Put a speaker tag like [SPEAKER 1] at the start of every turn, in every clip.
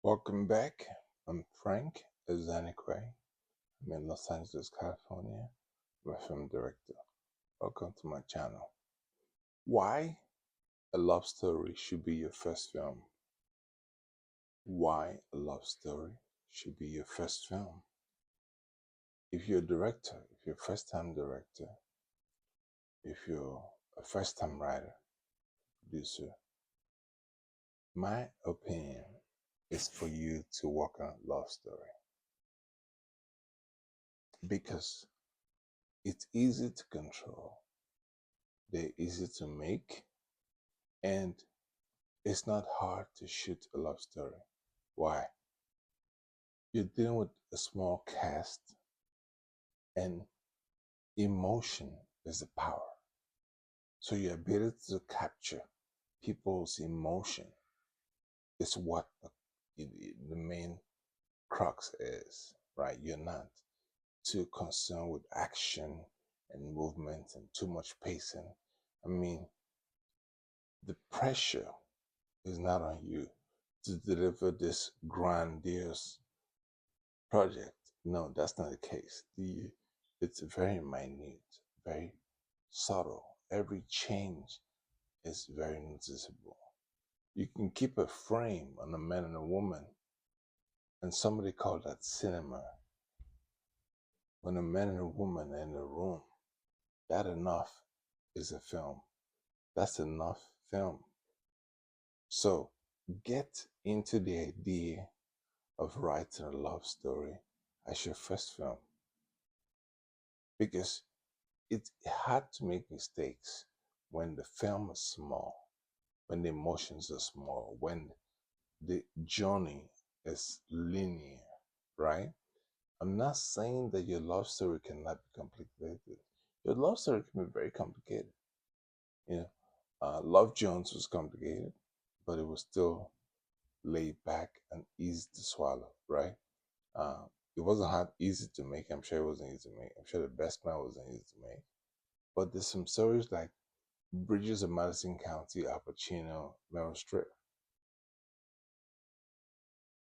[SPEAKER 1] Welcome back. I'm Frank Zanikwe. I'm in Los Angeles, California. I'm a film director. Welcome to my channel. Why a love story should be your first film? Why a love story should be your first film? If you're a director, if you're a first-time director, if you're a first-time writer, producer, my opinion is for you to work on a love story because it's easy to control, they're easy to make, and it's not hard to shoot a love story. Why? You're dealing with a small cast, and emotion is the power. So your ability to capture people's emotion is what the main crux is, right? You're not too concerned with action and movement and too much pacing. I mean, the pressure is not on you to deliver this grandiose project. No, that's not the case. It's very minute, very subtle. Every change is very noticeable. You can keep a frame on a man and a woman, and somebody called that cinema. When a man and a woman are in a room, that enough is a film. That's enough film. So get into the idea of writing a love story as your first film because it's hard to make mistakes when the film is small, when the emotions are small, when the journey is linear, right? I'm not saying that your love story cannot be complicated. Your love story can be very complicated. You know, Love Jones was complicated, but it was still laid back and easy to swallow, right? Uh, it wasn't hard, easy to make. I'm sure it wasn't easy to make. I'm sure The Best Man wasn't easy to make. But there's some stories like Bridges of Madison County, Al Pacino, Meryl Streep.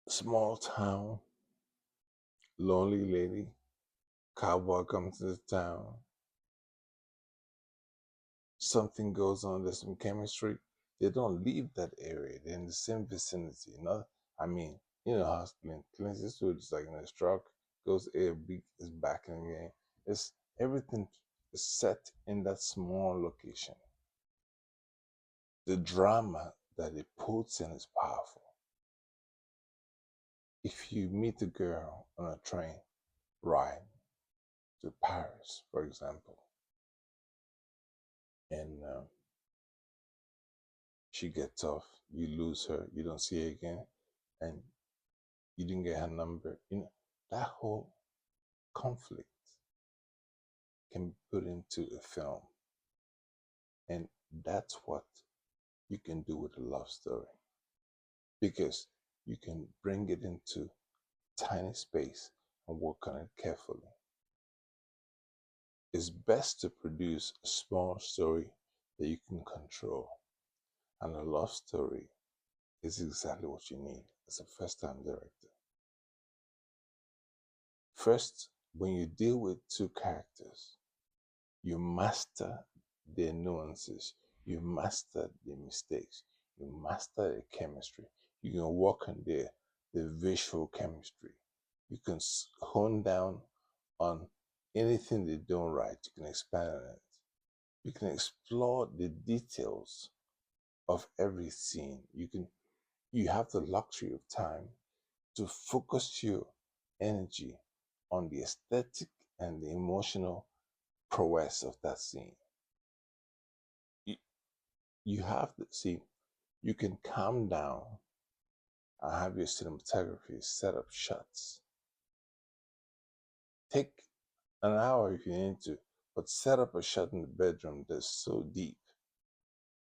[SPEAKER 1] Small town, lonely lady, cowboy comes to the town, something goes on, there's some chemistry. They don't leave that area. They're in the same vicinity. I mean, how Clint Eastwood is like in a truck, goes A, B, is back in the game. It's everything is set in that small location. The drama that it puts in is powerful. If you meet a girl on a train ride to Paris, for example, and she gets off, you lose her, you don't see her again, and you didn't get her number, that whole conflict can be put into a film. And that's what you can do with a love story because you can bring it into tiny space and work on it carefully. It's best to produce a small story that you can control. And a love story is exactly what you need as a first time director. First, when you deal with two characters, you master their nuances, you master their mistakes, you master their chemistry. You can work on their visual chemistry. You can hone down on anything they don't right. You can expand on it. You can explore the details of every scene. You have the luxury of time to focus your energy on the aesthetic and the emotional prowess of that scene. You, you have to see, you can calm down and have your cinematography set up shots. Take an hour if you need to, but set up a shot in the bedroom that's so deep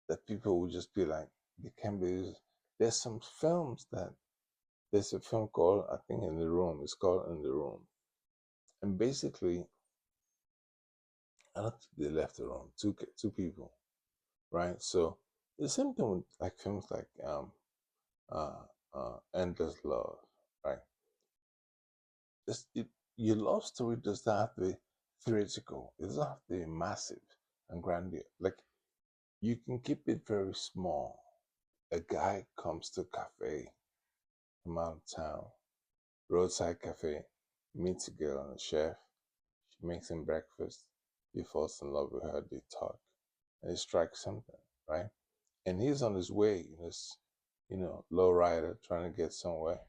[SPEAKER 1] that people will just be like, they can't believe. There's some films that there's a film called, I think, In the Room. It's called In the Room. And basically, I don't think they left the room. Two people, right? So the same thing with like films like endless love, right? It, your love story does not have to be theoretical. It doesn't have to be massive and grandiose. Like you can keep it very small. A guy comes to a cafe from out of town, roadside cafe, meets a girl and a chef. She makes him breakfast. He falls in love with her. They talk, and he strikes something, right? And he's on his way in this, low rider trying to get somewhere,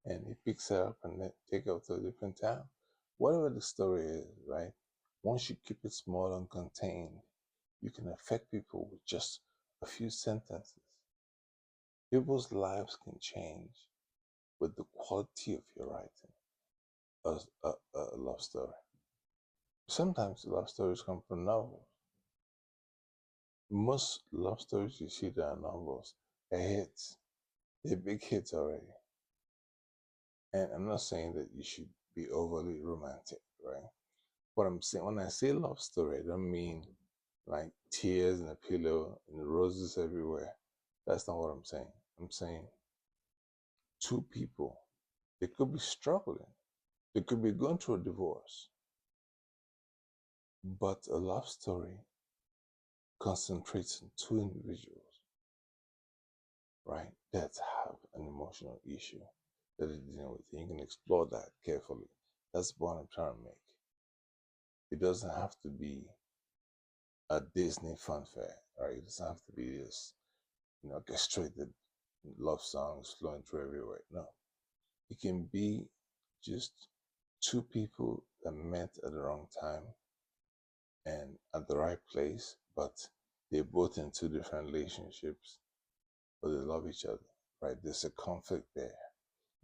[SPEAKER 1] and he picks her up and then take her to a different town. Whatever the story is, right? Once you keep it small and contained, you can affect people with just a few sentences. People's lives can change with the quality of your writing. A love story. Sometimes love stories come from novels. Most love stories you see that are novels are hits. They're big hits already. And I'm not saying that you should be overly romantic, right? What I'm saying when I say love story, I don't mean like tears and a pillow and roses everywhere. That's not what I'm saying. I'm saying two people, they could be struggling. They could be going through a divorce. But a love story concentrates on two individuals, right, that have an emotional issue that they're dealing with. And you can explore that carefully. That's the point I'm trying to make. It doesn't have to be a Disney fanfare, right? It doesn't have to be this, orchestrated love songs flowing through everywhere. No, it can be just two people that met at the wrong time and at the right place, but they're both in two different relationships, but they love each other, right? There's a conflict there.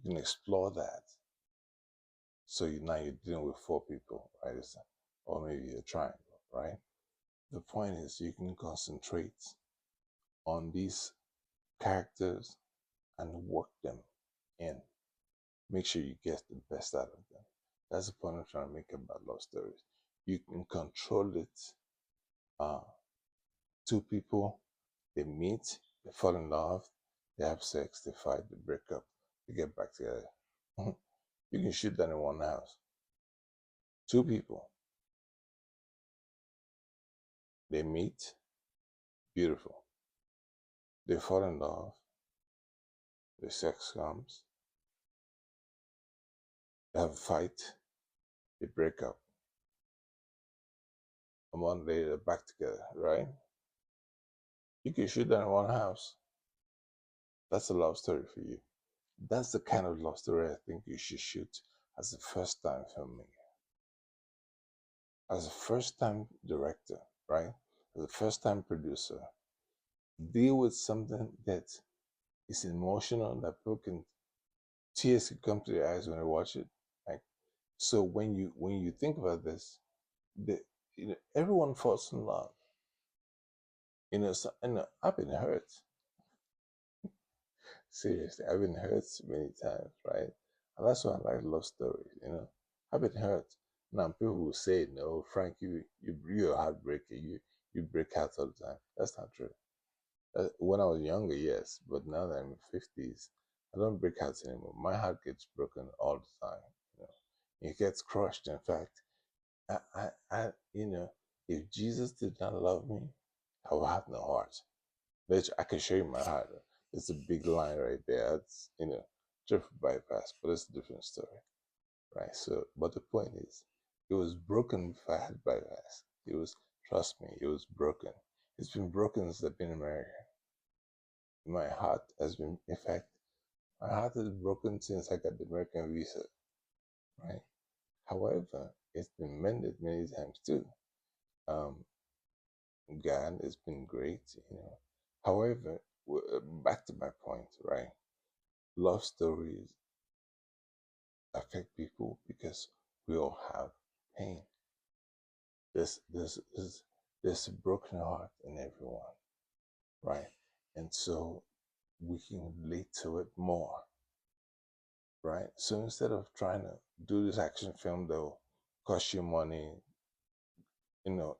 [SPEAKER 1] You can explore that. So now you're dealing with four people, right? Or maybe a triangle, right? The point is you can concentrate on these characters and work them in. Make sure you get the best out of them. That's the point I'm trying to make about love stories. You can control it. Uh, Two people, they meet, they fall in love, they have sex, they fight, they break up, they get back together. You can shoot that in one house. Two people, they meet, beautiful. They fall in love, the sex comes, they have a fight, they break up. A month later, they're back together, right? You can shoot that in one house. That's a love story for you. That's the kind of love story I think you should shoot as a first time filmmaker, as a first time director, right? As a first time producer. Deal with something that is emotional that people can tears can come to their eyes when they watch it. Like so when you think about this, the everyone falls in love. I've been hurt. Seriously, I've been hurt many times, right? And that's why I like love stories. I've been hurt. Now people will say, "No, Frank, you're a heartbreaker. You break out all the time." That's not true. When I was younger, yes, but now that I'm in fifties, I don't break hearts anymore. My heart gets broken all the time. You know, it gets crushed. In fact, if Jesus did not love me, I would have no heart. Which I can show you my heart. It's a big line right there. It's triple bypass, but it's a different story, right? So, but the point is, it was broken before I had bypass. It was, trust me, it was broken. It's been broken since I've been in America. My heart has been, in fact, my heart is broken since I got the American visa, right? However, it's been mended many times too. Um, God has been great. However, back to my point, right? Love stories affect people because we all have pain. There's a broken heart in everyone, right? And so we can relate to it more, right? So instead of trying to do this action film that will cost you money,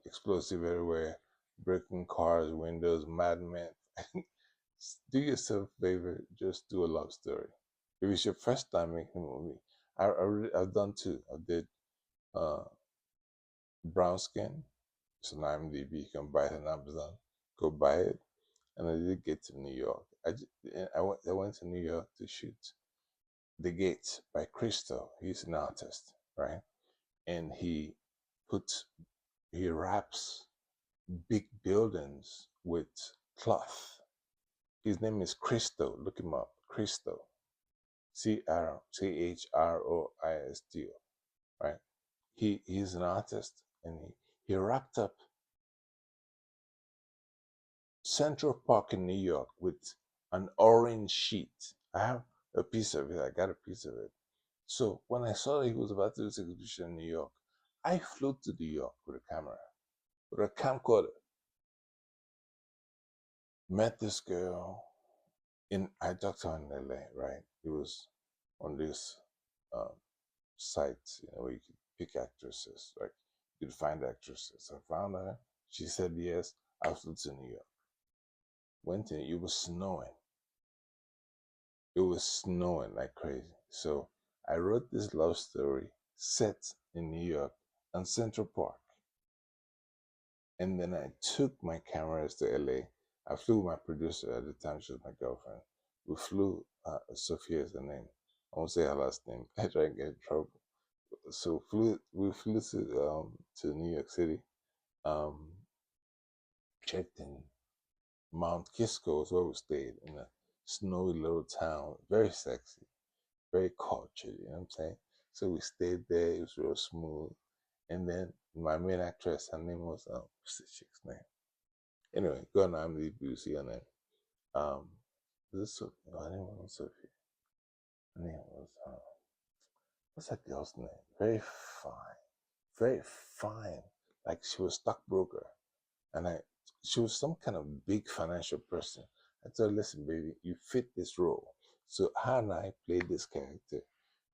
[SPEAKER 1] explosive everywhere, breaking cars, windows, madmen, Do yourself a favor, just do a love story. If it's your first time making a movie, I've done two. I did uh, Brown Skin. It's on IMDb. You can buy it on Amazon. Go buy it. And I did get to New York. I went to New York to shoot The Gates by Christo. He's an artist, right? And puts he wraps big buildings with cloth. His name is Christo. Look him up. Christo. Chroisto. Right? He's an artist, and he wrapped up Central Park in New York with an orange sheet. I have a piece of it. I got a piece of it. So when I saw that he was about to do this exhibition in New York, I flew to New York with a camera, with a camcorder. Met this girl I talked to her in LA, right? It was on this um, site, where you could pick actresses, like you could find actresses. I found her. She said yes. I flew to New York. Went in. It was snowing. It was snowing like crazy. So I wrote this love story set in New York on Central Park. And then I took my cameras to LA. I flew with my producer at the time, she was my girlfriend. We flew, Sophia is the name. I won't say her last name. I try and get in trouble. So we flew to New York City. Um, checked in Mount Kisco is where we stayed in a snowy little town, very sexy, very cultured, you know what I'm saying? So we stayed there, it was real smooth. And then my main actress, her name was, what's the chick's name? Anyway, go on IMDb, you see her name. Um, this Sophie? No, her name wasn't Sophie. Her name was, what's that girl's name? Fine, very fine. Like she was stockbroker. And she was some kind of big financial person. I told her, listen, baby, you fit this role. So her and I played this character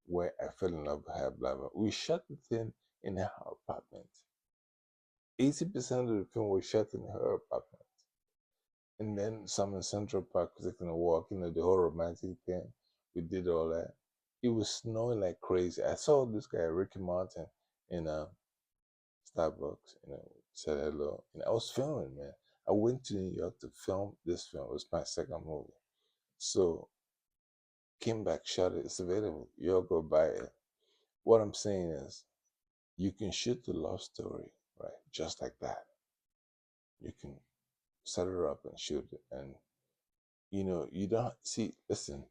[SPEAKER 1] where I fell in love with her, blah, blah. We shot the thing in her apartment. 80% of the film was shot in her apartment. And then some in Central Park, taking a walk, the whole romantic thing. We did all that. It was snowing like crazy. I saw this guy, Ricky Martin, in Starbucks, said hello. And I was filming, man. I went to New York to film this film. It was my second movie. So came back, shot it. It's available. You all go buy it. What I'm saying is, you can shoot the love story, right? Just like that. You can set it up and shoot it. And, you don't see, listen,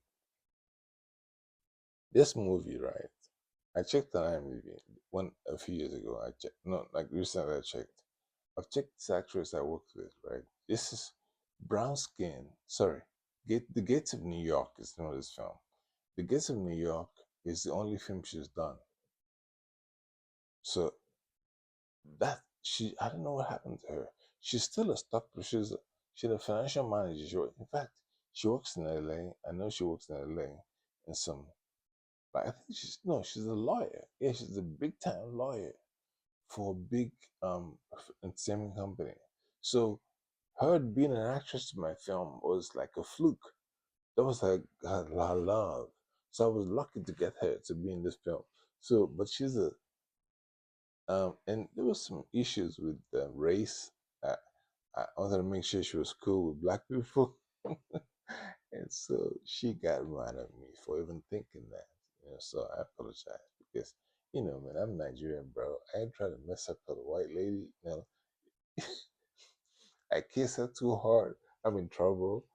[SPEAKER 1] this movie, right? I checked on IMDb a few years ago. I checked, no, like recently I checked. I've checked this actress I worked with, right? This is brown skin. Sorry, The Gates of New York is the name of this film. The Gates of New York is the only film she's done. So I don't know what happened to her. She's still a stock, she's a financial manager. In fact, she works in LA. I know she works in LA in some, but I think she's a lawyer. Yeah, she's a big time lawyer for a big entertainment company. So her being an actress in my film was like a fluke. That was her love. So I was lucky to get her to be in this film. So, but and there was some issues with race. I, I wanted to make sure she was cool with black people. And so she got mad at me for even thinking that. So I apologize because, man, I'm Nigerian, bro. I ain't trying to mess up for the white lady. I kiss her too hard, I'm in trouble.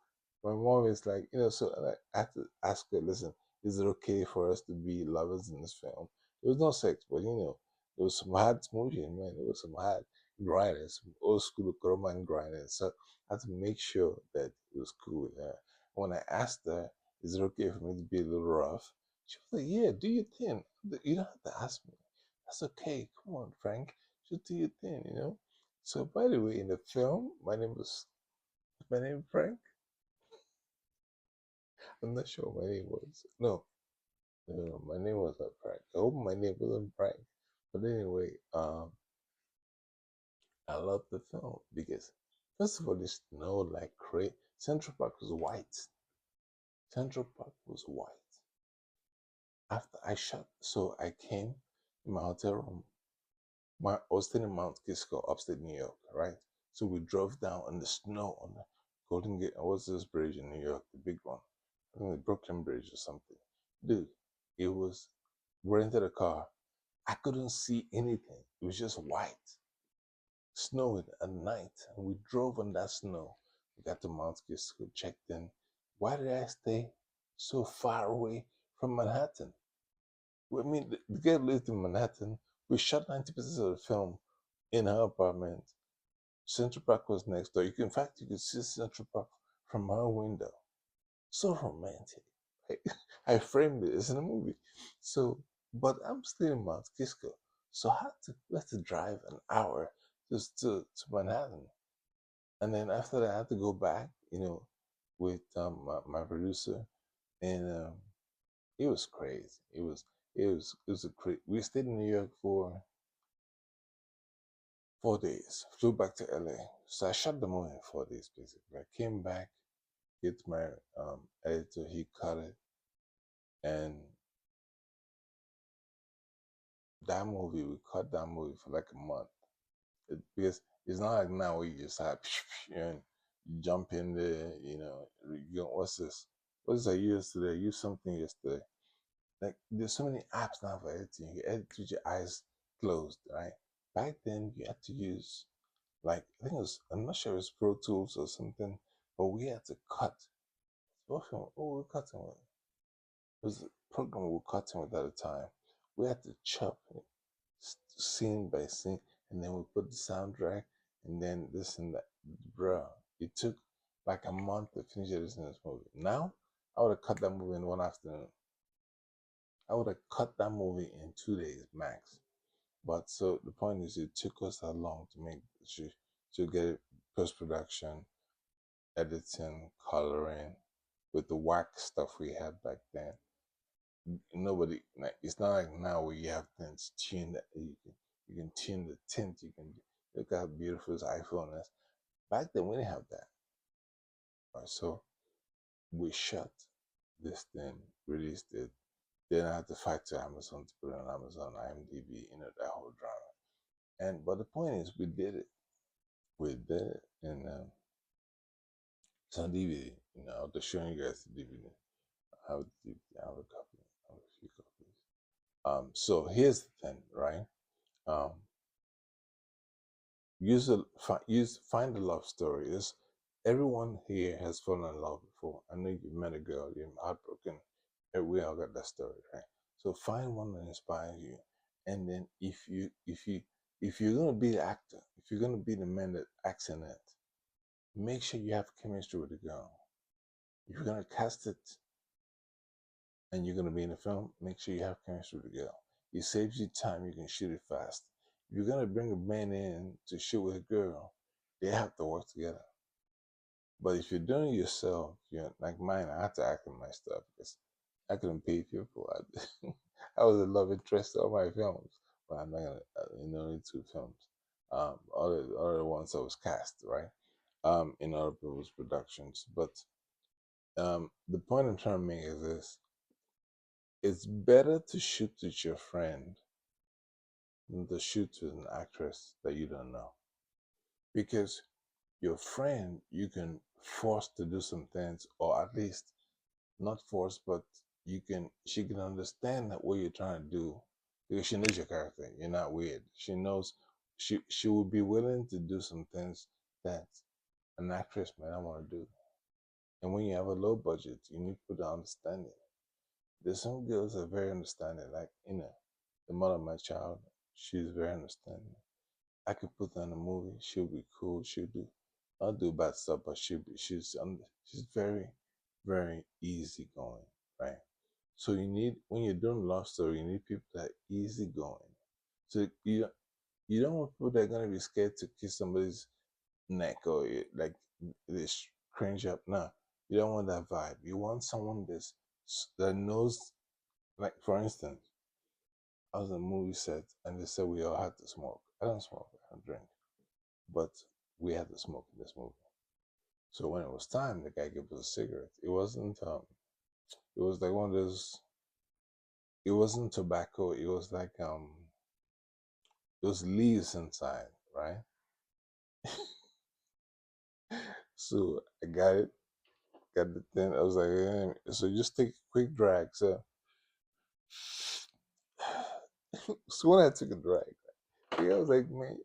[SPEAKER 1] My mom is like, so I had to ask her, listen, is it okay for us to be lovers in this film? There was no sex, but there was some hard smooching, man. There was some hard grinding, some old school Roman grinding. So I had to make sure that it was cool with her. When I asked her, is it okay for me to be a little rough? She was like, yeah, do your thing. You don't have to ask me. That's okay. Come on, Frank. Just do your thing. So by the way, in the film, my name Frank. I'm not sure my name was. No, no, no, my name was not Frank. I hope my name wasn't Frank. But anyway, I love the film because first of all, it snowed like crazy. Central Park was white. Central Park was white. After I shot, so I came in my hotel room. I was staying in Mount Kisco, upstate New York, right? So we drove down in the snow on the Golden Gate. What's this bridge in New York? The big one. I think the Brooklyn Bridge or something. Dude, it was, we rented a car. I couldn't see anything. It was just white, snowing at night. And we drove on that snow. We got to Mount Kisco, checked in. Why did I stay so far away from Manhattan? I mean, the girl lived in Manhattan. We shot 90% of the film in her apartment. Central Park was next door. In fact, you could see Central Park from her window. So romantic. I, I framed it as in a movie. So, but I'm still in Mount Kisco. So we had to drive an hour just to Manhattan. And then after that, I had to go back, with my producer. And it was crazy. It was a crazy. We stayed in New York for 4 days. Flew back to LA. So I shot the movie in 4 days basically. I came back, hit my editor, he cut it, and that movie we cut that movie for like a month. Because it's not like now where you just have and you jump in there, what's this? What did I use today? I used something yesterday. Like there's so many apps now for editing. You edit with your eyes closed, right? Back then you had to use, like, I think it was, I'm not sure it was Pro Tools or something, but we had to cut. What film? Oh, we cutting with? It was a program we were cutting with at the time. We had to chop it scene by scene, and then we put the soundtrack, and then this and that. Bro, it took like a month to finish editing this movie. Now, I would have cut that movie in one afternoon. I would have cut that movie in 2 days max. But so the point is, it took us that long to get it post production, editing, coloring, with the wax stuff we had back then. Nobody, like, it's not like now where you have things tuned that you can tune the tint. You can look how beautiful this iPhone is. Back then we didn't have that. Right, so we shot this thing, released it. Then I had to fight to Amazon to put it on Amazon, IMDb, that whole drama. And but the point is, we did it. We did it, and it's on DVD. I'll just showing you guys the DVD. I have a DVD. I have a copy. I have a few copies. So here's the thing, right? Um, find a love story. Everyone here has fallen in love before. I know you met a girl, you're heartbroken. We all got that story, right? So find one that inspires you, and then if you're gonna be the actor, if you're gonna be the man that acts in it, make sure you have chemistry with the girl. If you're gonna cast it and you're gonna be in the film, make sure you have chemistry with the girl. It saves you time. You can shoot it fast. If you're gonna bring a man in to shoot with a girl, they have to work together. But if you're doing it yourself, like mine. I had to act in my stuff because I couldn't pay people. I was a love interest in all my films, but I'm not gonna, only two films. Other ones I was cast, right, in other people's productions. But the point I'm trying to make is this: it's better to shoot with your friend than to shoot with an actress that you don't know, because your friend you can force to do some things, or at least not force, but she can understand that what you're trying to do because she knows your character. You're not weird. She knows she would be willing to do some things that an actress may not want to do. And when you have a low budget, you need people to understand it. There's some girls that are very understanding, like the mother of my child. She's very understanding. I could put her in a movie. She'll be cool. She'll do, not do bad stuff, but she's very, very easygoing, right? So when you're doing love story, you need people that are easygoing. So you don't want people that are gonna be scared to kiss somebody's neck, or like this cringe up. No, you don't want that vibe. You want someone that knows. Like, for instance, I was in a movie set and they said we all had to smoke. I don't smoke. I don't drink, but we had to smoke in this movie. So when it was time, the guy gave us a cigarette. It wasn't. It was like one of those. It wasn't tobacco. It was like those leaves inside, right? So I got it, got the thing. I was like, so just take a quick drag. So, so when I took a drag, I was like, man,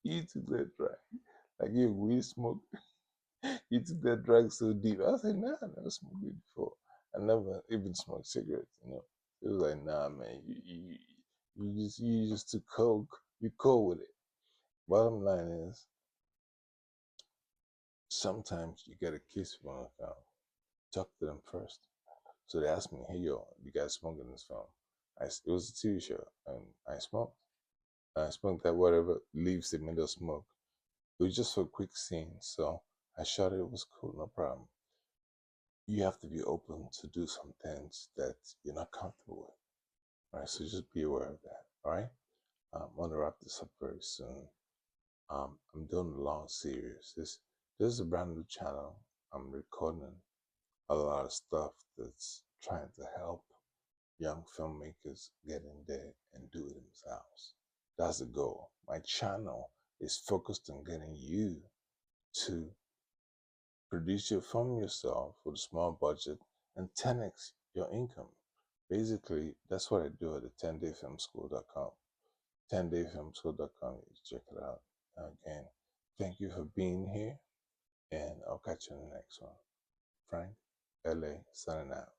[SPEAKER 1] you took that drag. Like you weed smoke, you took that drag so deep. I was like, nah, I never smoked weed before. I never even smoked cigarettes. It was like, nah, man, you just took coke. You cool with it. Bottom line is, sometimes you get a kiss from a film. Talk to them first. So they asked me, hey, yo, you guys smoke in this film? It was a TV show, and I smoked. I smoked that whatever leaves the middle smoke. It was just for a quick scene, so I shot it. It was cool, no problem. You have to be open to do some things that you're not comfortable with, right? So just be aware of that, all right? I'm gonna wrap this up very soon. I'm doing a long series. This is a brand new channel. I'm recording a lot of stuff that's trying to help young filmmakers get in there and do it themselves. That's the goal. My channel is focused on getting you to produce your film yourself with a small budget and 10x your income. Basically, that's what I do at the 10dayfilmschool.com. 10dayfilmschool.com. You check it out. Again, thank you for being here, and I'll catch you in the next one. Frank, LA, signing out.